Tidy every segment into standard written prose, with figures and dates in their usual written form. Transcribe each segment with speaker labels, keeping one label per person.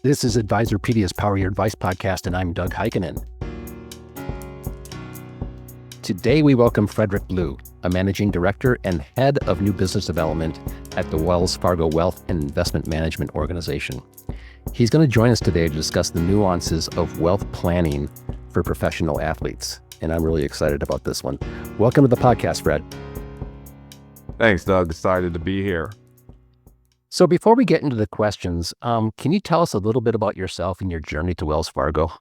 Speaker 1: This is Advisorpedia's Power Your Advice podcast, and I'm Doug Heikkinen. Today, we welcome Frederick Blue, a managing director and head of new business development at the Wells Fargo Wealth and Investment Management Organization. He's going to join us today to discuss the nuances of wealth planning for professional athletes, and I'm really excited about this one. Welcome to the podcast, Fred.
Speaker 2: Thanks, Doug. Excited to be here.
Speaker 1: So before we get into the questions, can you tell us a little bit about yourself and your journey to Wells Fargo?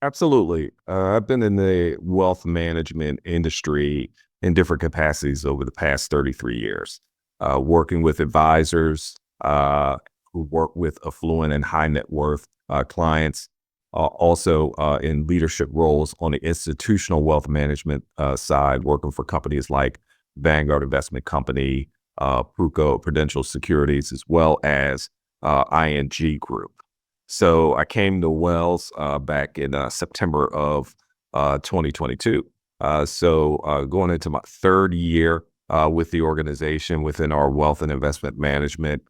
Speaker 2: Absolutely. I've been in the wealth management industry in different capacities over the past 33 years, working with advisors who work with affluent and high net worth clients, also in leadership roles on the institutional wealth management side, working for companies like Vanguard Investment Company, Prudential Securities, as well as ING Group. So I came to Wells back in September of 2022. So going into my third year with the organization within our wealth and investment management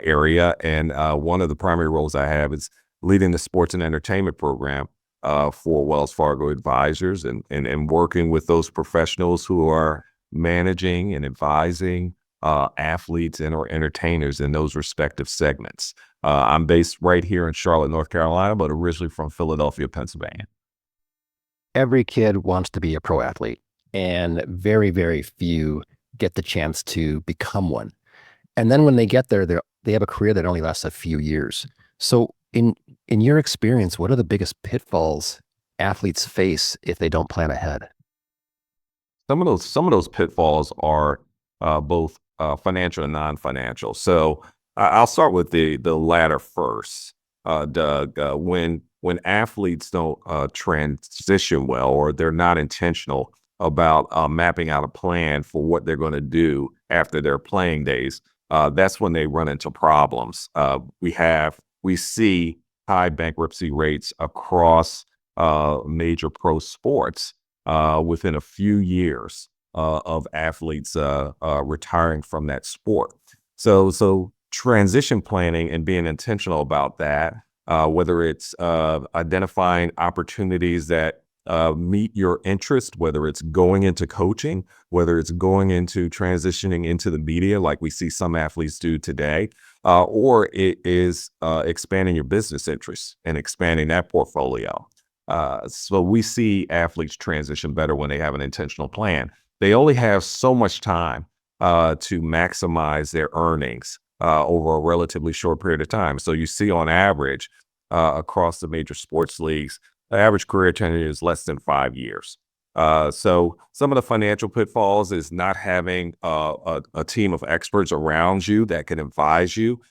Speaker 2: area. And one of the primary roles I have is leading the sports and entertainment program for Wells Fargo advisors and working with those professionals who are managing and advising athletes and or entertainers in those respective segments. I'm based right here in Charlotte, North Carolina, but originally from Philadelphia, Pennsylvania.
Speaker 1: Every kid wants to be a pro athlete, and very, very few get the chance to become one. And then when they get there, they have a career that only lasts a few years. So in your experience, what are the biggest pitfalls athletes face if they don't plan ahead?
Speaker 2: Some of those pitfalls are both financial and non-financial. So I'll start with the latter first, Doug. When athletes don't transition well, or they're not intentional about mapping out a plan for what they're going to do after their playing days, that's when they run into problems. We see high bankruptcy rates across major pro sports within a few years of athletes retiring from that sport. So transition planning and being intentional about that, whether it's identifying opportunities that meet your interest, whether it's going into coaching, whether it's going into transitioning into the media like we see some athletes do today, or it is expanding your business interests and expanding that portfolio. So we see athletes transition better when they have an intentional plan. They only have so much time to maximize their earnings over a relatively short period of time. So you see on average across the major sports leagues, the average career tenure is less than 5 years. So some of the financial pitfalls is not having a team of experts around you that can advise you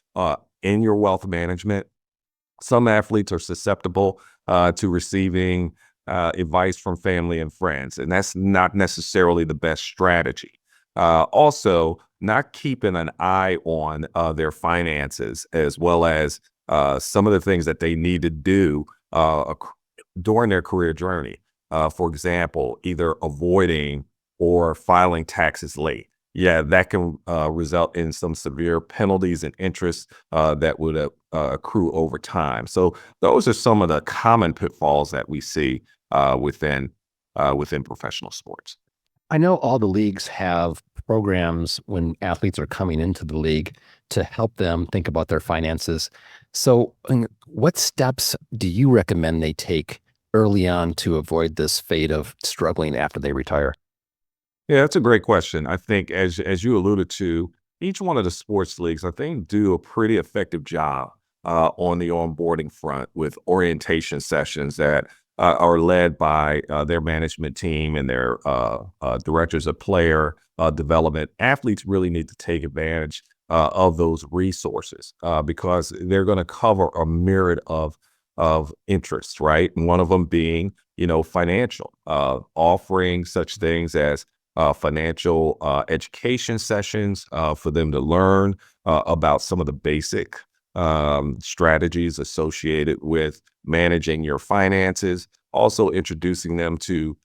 Speaker 2: in your wealth management. Some athletes are susceptible to receiving advice from family and friends, and that's not necessarily the best strategy. Also, not keeping an eye on their finances, as well as some of the things that they need to do during their career journey. For example, either avoiding or filing taxes late. Yeah, that can result in some severe penalties and interest that would accrue over time. So those are some of the common pitfalls that we see within professional sports.
Speaker 1: I know all the leagues have programs when athletes are coming into the league to help them think about their finances. So what steps do you recommend they take early on to avoid this fate of struggling after they retire?
Speaker 2: Yeah, that's a great question. I think as you alluded to, each one of the sports leagues, I think, do a pretty effective job on the onboarding front with orientation sessions that are led by their management team and their directors of player development. Athletes really need to take advantage of those resources because they're going to cover a myriad of interests, right? And one of them being, financial, offering such things as financial education sessions for them to learn about some of the basic strategies associated with managing your finances, also introducing them to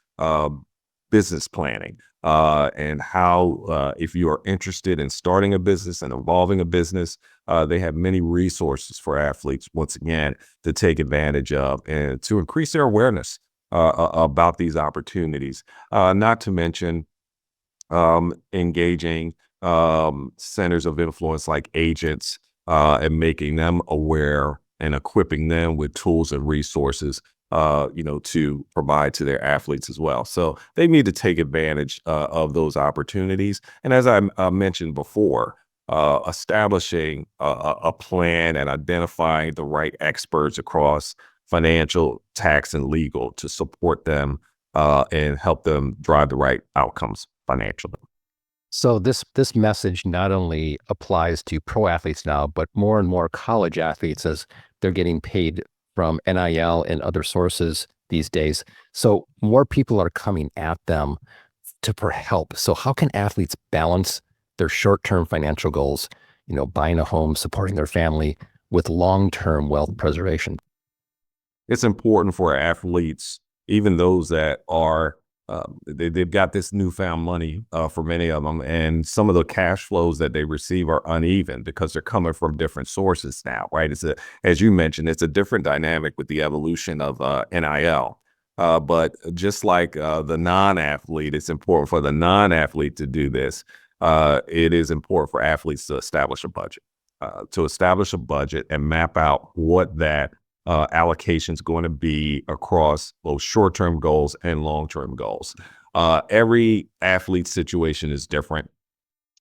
Speaker 2: business planning, and how, if you are interested in starting a business and evolving a business, they have many resources for athletes, once again, to take advantage of and to increase their awareness about these opportunities. Not to mention engaging centers of influence like agents and making them aware and equipping them with tools and resources, to provide to their athletes as well. So they need to take advantage of those opportunities. And as I mentioned before, establishing a plan and identifying the right experts across financial, tax, and legal to support them and help them drive the right outcomes financially.
Speaker 1: So this message not only applies to pro athletes now, but more and more college athletes as they're getting paid from NIL and other sources these days. So more people are coming at them for help. So how can athletes balance their short-term financial goals, buying a home, supporting their family, with long-term wealth preservation?
Speaker 2: It's important for athletes, even those that are they've got this newfound money for many of them, and some of the cash flows that they receive are uneven because they're coming from different sources now, right? As you mentioned, it's a different dynamic with the evolution of NIL. But just like the non-athlete, it's important for the non-athlete to do this. It is important for athletes to establish a budget, and map out what that allocation is going to be across both short-term goals and long-term goals. Every athlete situation is different,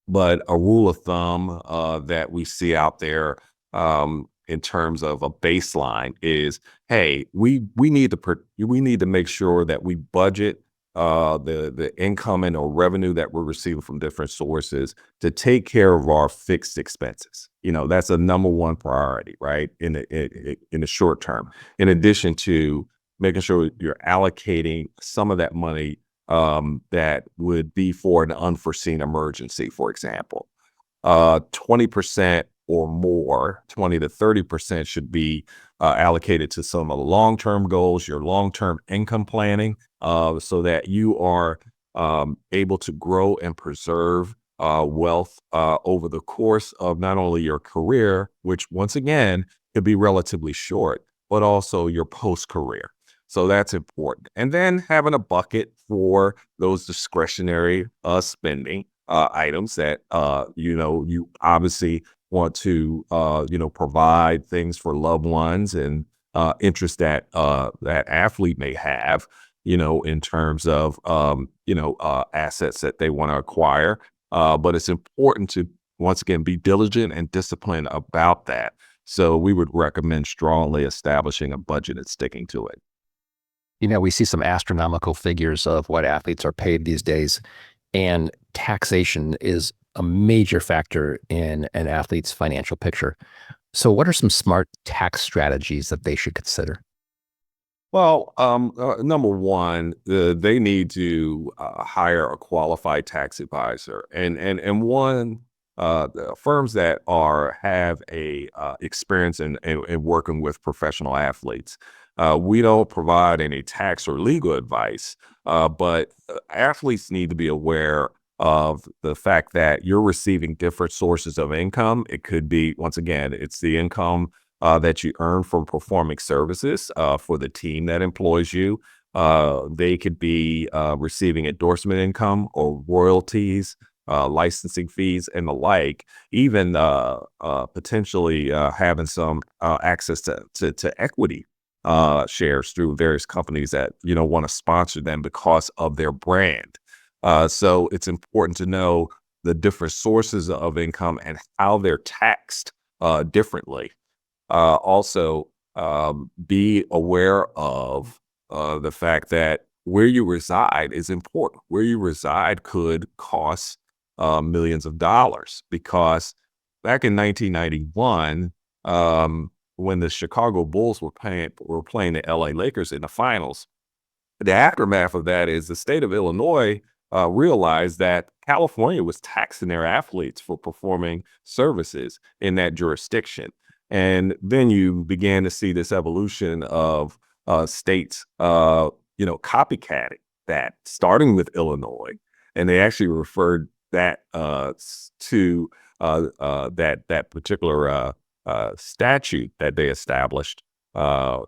Speaker 2: but a rule of thumb that we see out there in terms of a baseline is, hey, we need to make sure that we budget the income and or revenue that we're receiving from different sources to take care of our fixed expenses. That's a number one priority, right? In the short term, in addition to making sure you're allocating some of that money that would be for an unforeseen emergency, for example. 20% or more, 20 to 30% should be allocated to some of the long-term goals, your long-term income planning, so that you are able to grow and preserve wealth over the course of not only your career, which once again could be relatively short, but also your post-career. So that's important. And then having a bucket for those discretionary spending items that, you obviously want to, provide things for loved ones and interest that that athlete may have, in terms of, assets that they want to acquire. But it's important to, once again, be diligent and disciplined about that. So we would recommend strongly establishing a budget and sticking to it.
Speaker 1: We see some astronomical figures of what athletes are paid these days, and taxation is a major factor in an athlete's financial picture. So what are some smart tax strategies that they should consider?
Speaker 2: Well, number one, they need to hire a qualified tax advisor, and one the firms that have a experience in working with professional athletes. We don't provide any tax or legal advice, but athletes need to be aware of the fact that you're receiving different sources of income. It could be, once again, it's the income that you earn from performing services for the team that employs you. They could be receiving endorsement income or royalties, licensing fees, and the like. Even potentially having some access to equity shares through various companies that want to sponsor them because of their brand. So it's important to know the different sources of income and how they're taxed differently. Also, be aware of the fact that where you reside is important. Where you reside could cost millions of dollars, because back in 1991, when the Chicago Bulls were playing the LA Lakers in the finals, the aftermath of that is the state of Illinois realized that California was taxing their athletes for performing services in that jurisdiction. And then you began to see this evolution of states, copycatting that, starting with Illinois. and they actually referred that to that particular statute that they established uh,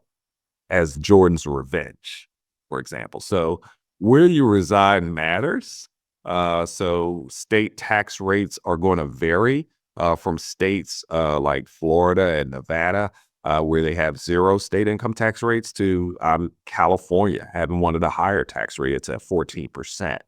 Speaker 2: as Jordan's revenge, for example. So where you reside matters. So state tax rates are going to vary from states like Florida and Nevada, where they have zero state income tax rates, to California having one of the higher tax rates at 14%.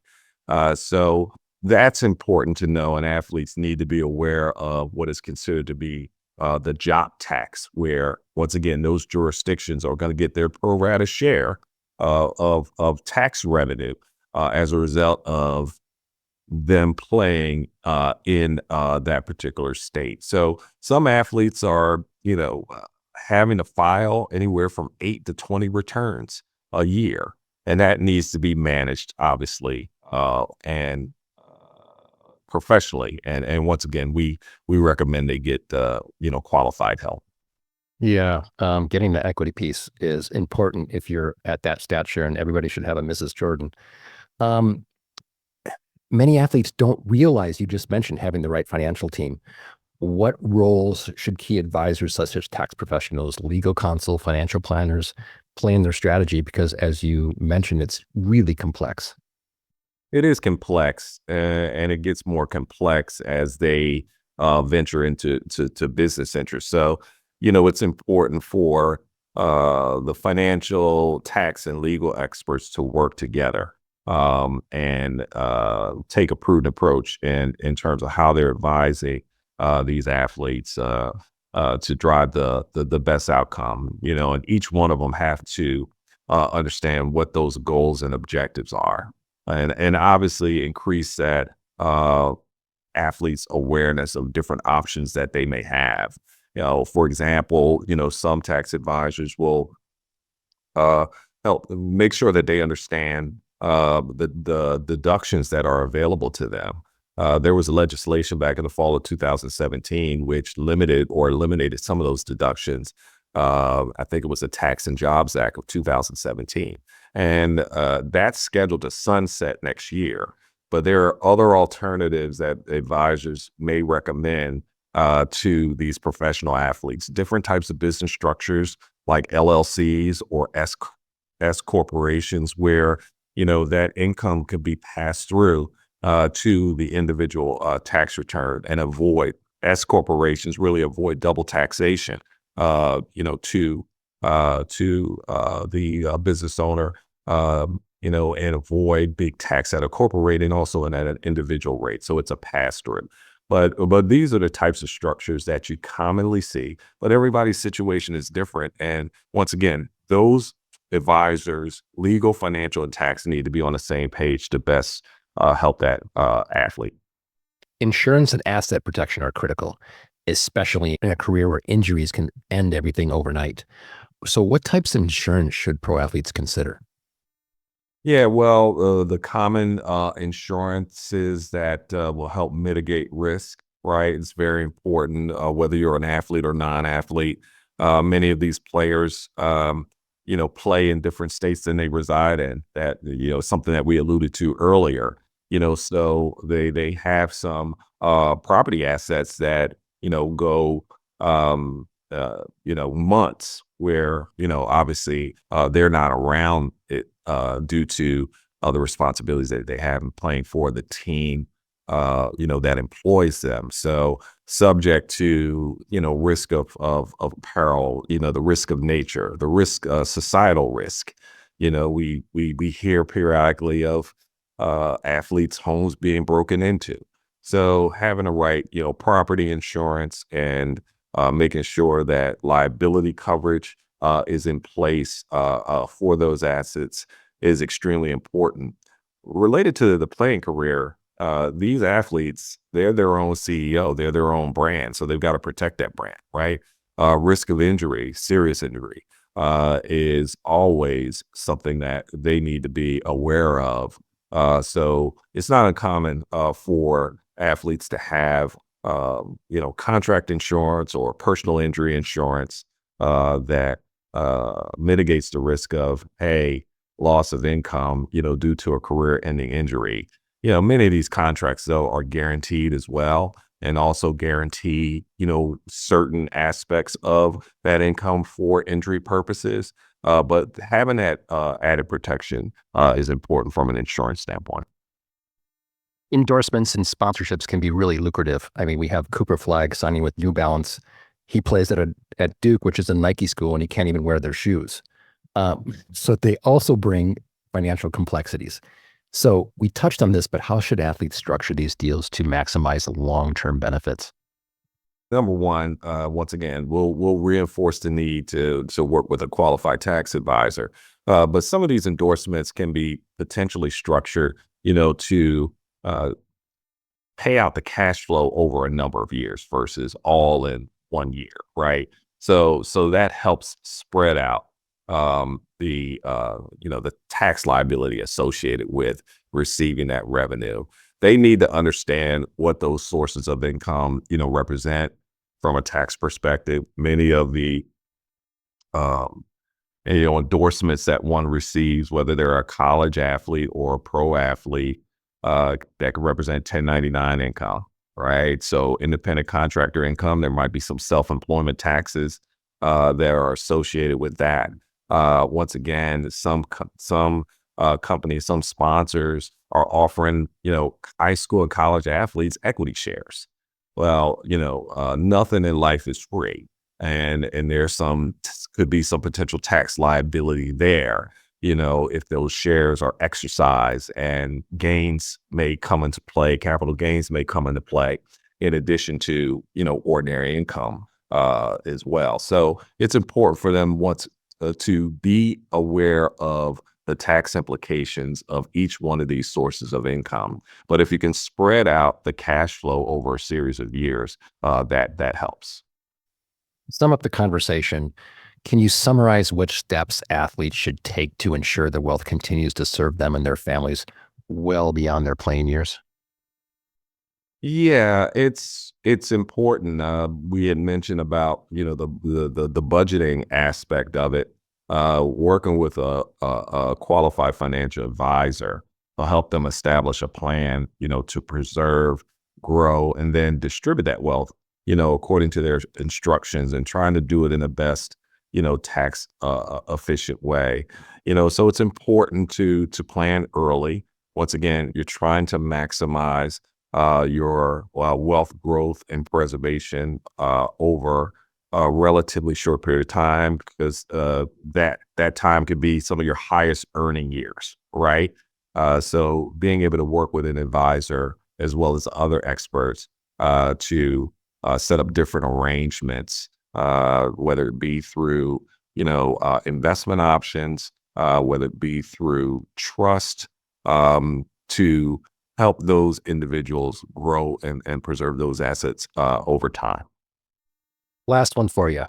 Speaker 2: So that's important to know, and athletes need to be aware of what is considered to be the job tax, where once again those jurisdictions are going to get their pro rata share of tax revenue as a result of them playing in that particular state. So some athletes are, having to file anywhere from 8 to 20 returns a year, and that needs to be managed, obviously, and professionally. And once again, we recommend they get qualified help.
Speaker 1: Yeah, getting the equity piece is important if you're at that stature, and everybody should have a Mrs. Jordan. Um, Many athletes don't realize you just mentioned having the right financial team. What roles should key advisors such as tax professionals, legal counsel, financial planners play in their strategy? Because as you mentioned, it's really complex.
Speaker 2: It is complex, and it gets more complex as they venture into to business interests. So, it's important for the financial, tax, and legal experts to work together and take a prudent approach in terms of how they're advising these athletes to drive the best outcome. And each one of them have to understand what those goals and objectives are, and obviously increase that athletes' awareness of different options that they may have. For example, some tax advisors will uh, help make sure that they understand the deductions that are available to them. There was legislation back in the fall of 2017 which limited or eliminated some of those deductions. I think it was the Tax and Jobs Act of 2017, and that's scheduled to sunset next year. But there are other alternatives that advisors may recommend to these professional athletes, different types of business structures like LLCs or S corporations, where that income could be passed through to the individual tax return, and avoid S corporations really avoid double taxation. To the business owner, and avoid big tax at a corporate and also at an individual rate. So it's a pass through. But these are the types of structures that you commonly see, but everybody's situation is different. And once again, those advisors, legal, financial, and tax, need to be on the same page to best help that athlete.
Speaker 1: Insurance and asset protection are critical, especially in a career where injuries can end everything overnight. So, what types of insurance should pro athletes consider?
Speaker 2: Yeah, well, the common insurances that will help mitigate risk, right? It's very important, whether you're an athlete or non-athlete. Many of these players, play in different states than they reside in. That something that we alluded to earlier. So they have some property assets that go months where obviously they're not around it due to other responsibilities that they have in playing for the team, that employs them. So subject to, risk of peril, the risk of nature, the risk, societal risk. We hear periodically of athletes' homes being broken into. So having the right, property insurance, and making sure that liability coverage is in place for those assets is extremely important. Related to the playing career, these athletes, they're their own CEO, they're their own brand. So they've got to protect that brand, right? Risk of injury, serious injury, is always something that they need to be aware of. So it's not uncommon for athletes to have, contract insurance or personal injury insurance that mitigates the risk of, hey, loss of income, due to a career-ending injury. many of these contracts though are guaranteed as well, and also guarantee, certain aspects of that income for injury purposes. But having that added protection is important from an insurance standpoint.
Speaker 1: Endorsements and sponsorships can be really lucrative. I mean, we have Cooper Flag signing with New Balance. He plays at Duke, which is a Nike school, and he can't even wear their shoes. So they also bring financial complexities. So we touched on this, but how should athletes structure these deals to maximize long-term benefits?
Speaker 2: Number one, once again, we'll reinforce the need to work with a qualified tax advisor. But some of these endorsements can be potentially structured, to uh, pay out the cash flow over a number of years versus all in one year, right? So that helps spread out the tax liability associated with receiving that revenue. They need to understand what those sources of income, represent from a tax perspective. Many of the um, endorsements that one receives, whether they're a college athlete or a pro athlete, that could represent 1099 income, right? So independent contractor income, there might be some self-employment taxes that are associated with that. Once again, some companies, some sponsors are offering, high school and college athletes equity shares. Well, nothing in life is free, and there's could be some potential tax liability there, if those shares are exercised, and gains may come into play, capital gains may come into play in addition to, ordinary income as well. So it's important for them once to be aware of the tax implications of each one of these sources of income. But if you can spread out the cash flow over a series of years, that helps.
Speaker 1: Sum up the conversation. Can you summarize which steps athletes should take to ensure their wealth continues to serve them and their families well beyond their playing years?
Speaker 2: Yeah, it's important. We had mentioned about, the budgeting aspect of it. Working with a qualified financial advisor will help them establish a plan, to preserve, grow, and then distribute that wealth, according to their instructions, and trying to do it in the best, tax efficient way. So it's important to plan early. Once again, you're trying to maximize your wealth growth and preservation over a relatively short period of time, because that time could be some of your highest earning years, right? So being able to work with an advisor as well as other experts to set up different arrangements, whether it be through investment options, whether it be through trust, to help those individuals grow and preserve those assets over time.
Speaker 1: Last one for you.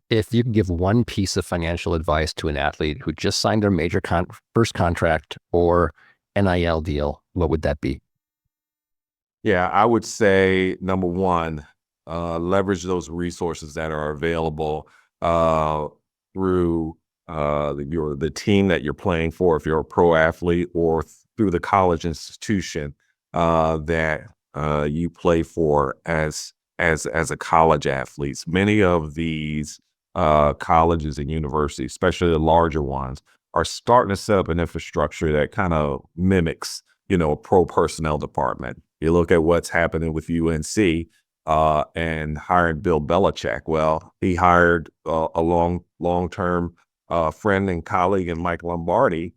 Speaker 1: If you could give one piece of financial advice to an athlete who just signed their first contract or NIL deal, what would that be?
Speaker 2: Yeah, I would say number one, leverage those resources that are available uh, through the team that you're playing for, if you're a pro athlete, or through the college institution that you play for as a college athlete. Many of these colleges and universities, especially the larger ones, are starting to set up an infrastructure that kind of mimics, a pro personnel department. You look at what's happening with UNC and hiring Bill Belichick. Well, he hired a long term friend and colleague in Mike Lombardi.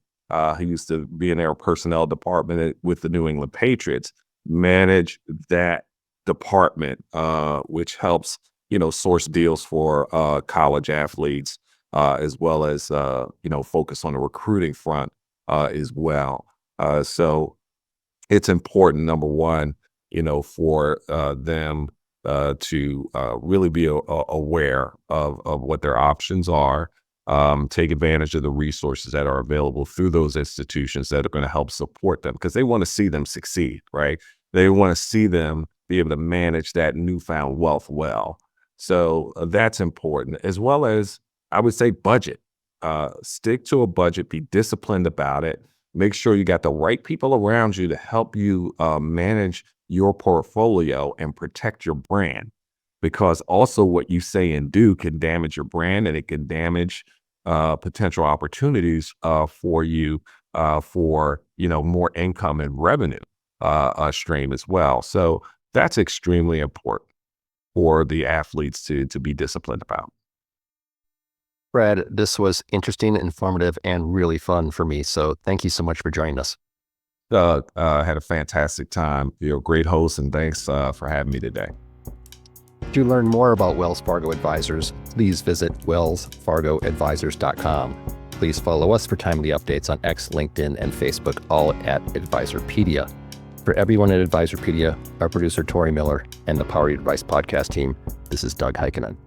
Speaker 2: He used to be in their personnel department with the New England Patriots, manage that department, which helps source deals for college athletes, as well as focus on the recruiting front as well. So it's important, number one, for them to really be aware of what their options are, take advantage of the resources that are available through those institutions that are going to help support them, because they want to see them succeed, right? They want to see them be able to manage that newfound wealth well. So that's important, as well as, I would say, budget. Stick to a budget, be disciplined about it. make sure you got the right people around you to help you manage your portfolio and protect your brand. Because also what you say and do can damage your brand, and it can damage potential opportunities for you for more income and revenue stream as well. So that's extremely important for the athletes to be disciplined about.
Speaker 1: Brad, this was interesting, informative, and really fun for me. So thank you so much for joining us.
Speaker 2: Had a fantastic time. You're a great host, and thanks for having me today.
Speaker 1: To learn more about Wells Fargo Advisors, please visit wellsfargoadvisors.com. Please follow us for timely updates on X, LinkedIn, and Facebook, all at Advisorpedia. For everyone at Advisorpedia, our producer Tori Miller, and the Power Your Advice podcast team, this is Doug Heikkinen.